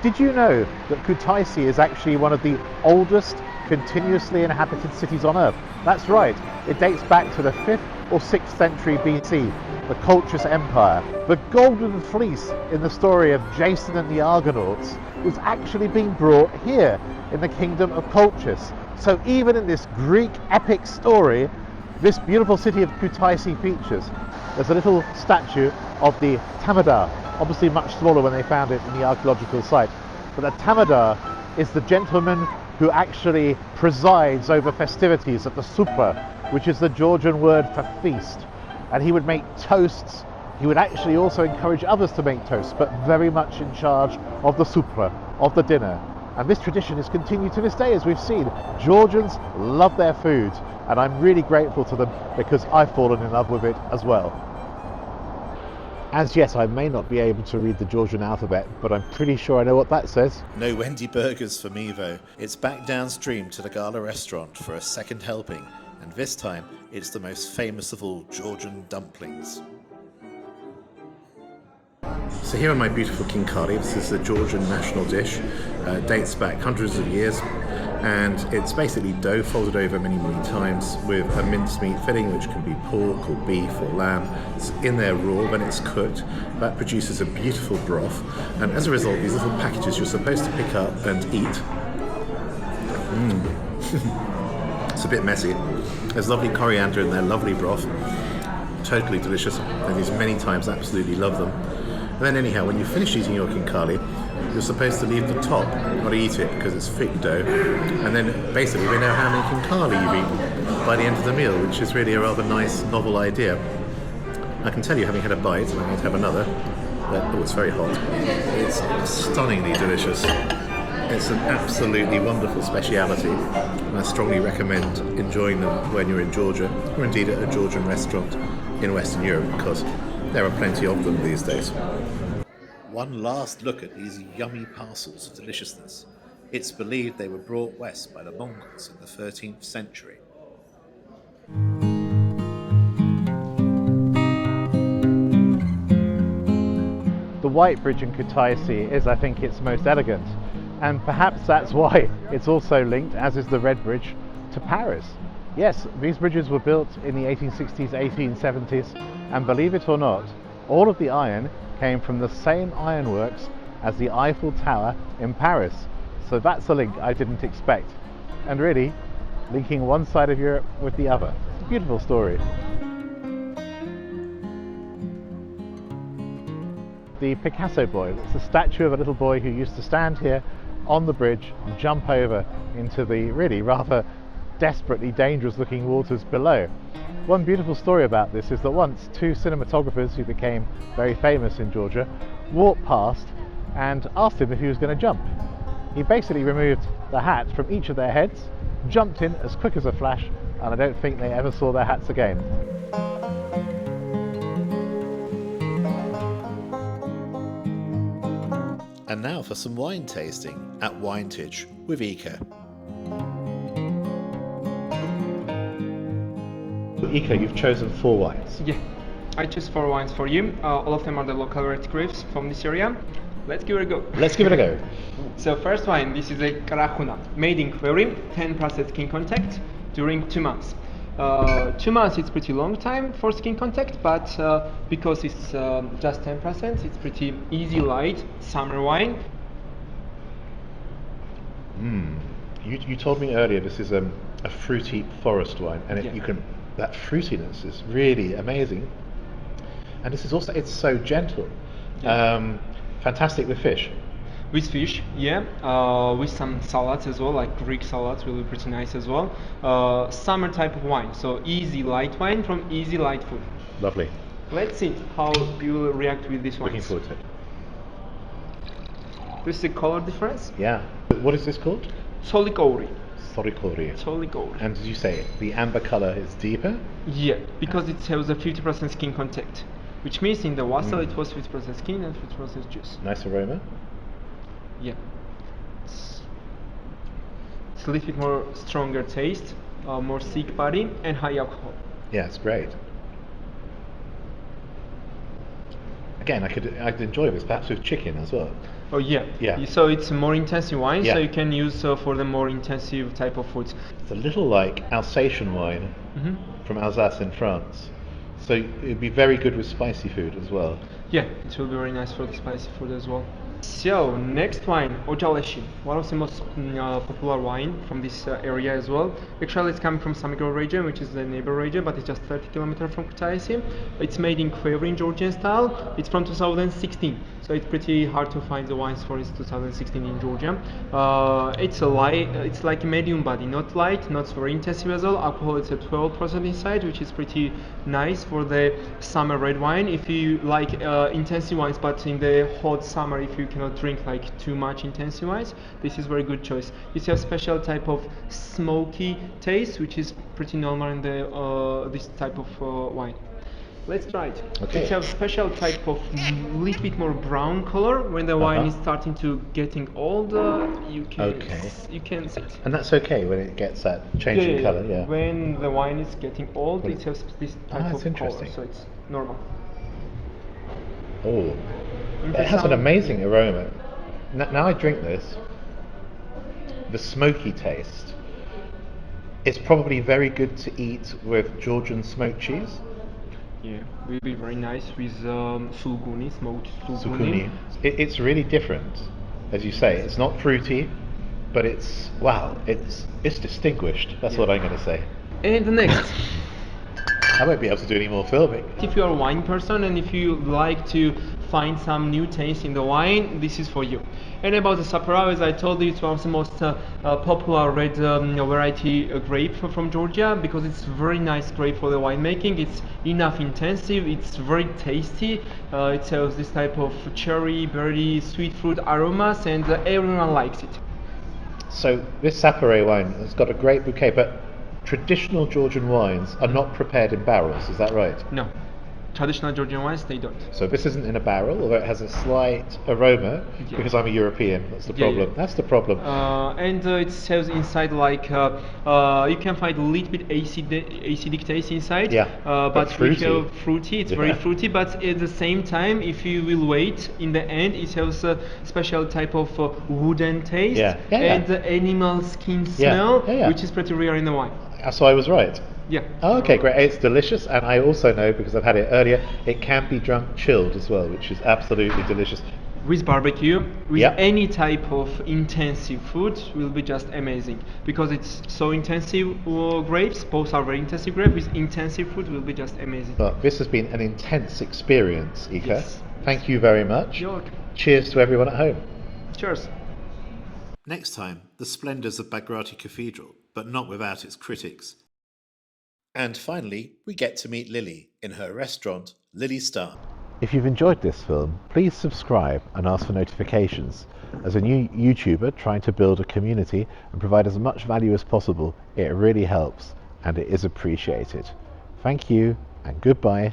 Did you know that Kutaisi is actually one of the oldest continuously inhabited cities on Earth? That's right, it dates back to the 5th or 6th century BC, the Colchis Empire. The Golden Fleece in the story of Jason and the Argonauts was actually being brought here in the kingdom of Colchis. So even in this Greek epic story, this beautiful city of Kutaisi features. There's a little statue of the Tamadar, obviously much smaller when they found it in the archaeological site. But the Tamadar is the gentleman who actually presides over festivities at the supper, which is the Georgian word for feast. And he would make toasts. He would actually also encourage others to make toasts, but very much in charge of the supper, of the dinner. And this tradition is continued to this day, as we've seen. Georgians love their food, and I'm really grateful to them because I've fallen in love with it as well. As yet, I may not be able to read the Georgian alphabet, but I'm pretty sure I know what that says. No Wendy burgers for me though. It's back downstream to the Gala restaurant for a second helping, and this time it's the most famous of all Georgian dumplings. So here are my beautiful Khinkali. This is the Georgian national dish. Dates back hundreds of years, and it's basically dough folded over many times with a mincemeat filling, which can be pork or beef or lamb. It's in there raw. When it's cooked, that produces a beautiful broth, and as a result, these little packages you're supposed to pick up and eat. It's a bit messy. There's lovely coriander in there, lovely broth, totally delicious. And these many times, absolutely love them. And then anyhow, when you finish eating your Khinkali, you're supposed to leave the top, not eat it because it's thick dough. And then basically we know how many Khinkali you've eaten by the end of the meal, which is really a rather nice, novel idea. I can tell you, having had a bite, and I'm going to have another, that, oh, it's very hot. It's stunningly delicious. It's an absolutely wonderful speciality, and I strongly recommend enjoying them when you're in Georgia, or indeed at a Georgian restaurant in Western Europe, because there are plenty of them these days. One last look at these yummy parcels of deliciousness. It's believed they were brought west by the Mongols in the 13th century. The White Bridge in Kutaisi is, I think, its most elegant, and perhaps that's why it's also linked, as is the Red Bridge, to Paris. Yes, these bridges were built in the 1860s, 1870s, and believe it or not, all of the iron came from the same ironworks as the Eiffel Tower in Paris. So that's a link I didn't expect. And really, linking one side of Europe with the other. It's a beautiful story. The Picasso boy, it's a statue of a little boy who used to stand here on the bridge and jump over into the really rather desperately dangerous looking waters below. One beautiful story about this is that once two cinematographers who became very famous in Georgia walked past and asked him if he was going to jump. He basically removed the hat from each of their heads, jumped in as quick as a flash, and I don't think they ever saw their hats again. And now for some wine tasting at Winetage with Ika. Ika, you've chosen 4 wines. Yeah, I chose 4 wines for you. All of them are the local red grapes from this area. Let's give it a go. Let's give it a go. So first wine, this is a Karahuna, made in Khinkali, 10% skin contact during 2 months. 2 months, it's pretty long time for skin contact, but because it's just 10%, it's pretty easy, light summer wine. You told me earlier this is a fruity forest wine, and Yeah. that fruitiness is really amazing. And this is also, it's so gentle. Yeah. Fantastic with fish. With fish, yeah, with some salads as well, like Greek salads will be pretty nice as well. Summer type of wine, so easy light wine from easy light food. Lovely. Let's see how you will react with this wine. Looking forward to it. This is the color difference. Yeah. What is this called? Solikouri. Sorikori. Solikouri. And as you say, the amber colour is deeper? Yeah, because it has a 50% skin contact, which means in the wassail it was 50% skin and 50% juice. Nice aroma. Yeah. It's a little bit more stronger taste, more thick body, and high alcohol. Yeah, it's great. Again, I'd enjoy this perhaps with chicken as well. Oh yeah. Yeah. So it's a more intensive wine, Yeah. so you can use for the more intensive type of foods. It's a little like Alsatian wine Hmm. from Alsace in France. So it'd be very good with spicy food as well. Yeah, it will be very nice for the spicy food as well. So next wine, Ocaleshi, one of the most popular wine from this area as well. Actually, it's coming from Samigro region, which is the neighbor region, but it's just 30 kilometers from Kutaisi. It's made in Quavering Georgian style. It's from 2016, so it's pretty hard to find the wines for 2016 in Georgia. It's a light, it's like a medium body, not light, not very intensive as well. Alcohol is at 12% inside, which is pretty nice for the summer red wine. If you like intensive wines, but in the hot summer, if you cannot drink like too much intensive wines, this is very good choice. It's a special type of smoky taste, which is pretty normal in the this type of wine. Let's try it. Okay. It's a special type of little bit more brown color. When the wine is starting to getting old, you can see it. And that's okay when it gets that change in colour, yeah. When the wine is getting old, it has this type that's of interesting. color, so it's normal. Oh, it has an amazing aroma. Now I drink this, the smoky taste. It's probably very good to eat with Georgian smoked cheese. Yeah, will be very nice with sulguni, smoked Zucchini. It's really different, as you say. It's not fruity, but it's distinguished. That's what I'm going to say. And the next. I won't be able to do any more filming. If you are a wine person and if you like to find some new taste in the wine, this is for you. And about the Sapoura, as I told you, it's one of the most popular red variety grape from Georgia, because it's very nice grape for the winemaking. It's enough intensive, it's very tasty. It has this type of cherry, berry, sweet fruit aromas, and everyone likes it. So this Sapoura wine has got a great bouquet, but traditional Georgian wines are not prepared in barrels, is that right? No. Traditional Georgian wines, they don't. So this isn't in a barrel, although it has a slight aroma, because I'm a European, that's the problem. That's the problem. And it says inside like, you can find a little bit acidic taste inside. Yeah, but fruity. It's very fruity, but at the same time, if you will wait, in the end, it has a special type of wooden taste and the animal skin smell, which is pretty rare in the wine. So I was right. Yeah. Oh, okay, great. It's delicious, and I also know, because I've had it earlier, it can be drunk chilled as well, which is absolutely delicious. With barbecue, with any type of intensive food, will be just amazing, because it's so intensive grapes. Both are very intensive grapes. With intensive food, will be just amazing. Well, this has been an intense experience, Ika. Yes. Thank you very much. You're welcome. Cheers to everyone at home. Cheers. Next time, the splendours of Baghrati Cathedral, but not without its critics. And finally, we get to meet Lily in her restaurant, Lily Star. If you've enjoyed this film, please subscribe and ask for notifications. As a new YouTuber trying to build a community and provide as much value as possible, it really helps and it is appreciated. Thank you and goodbye.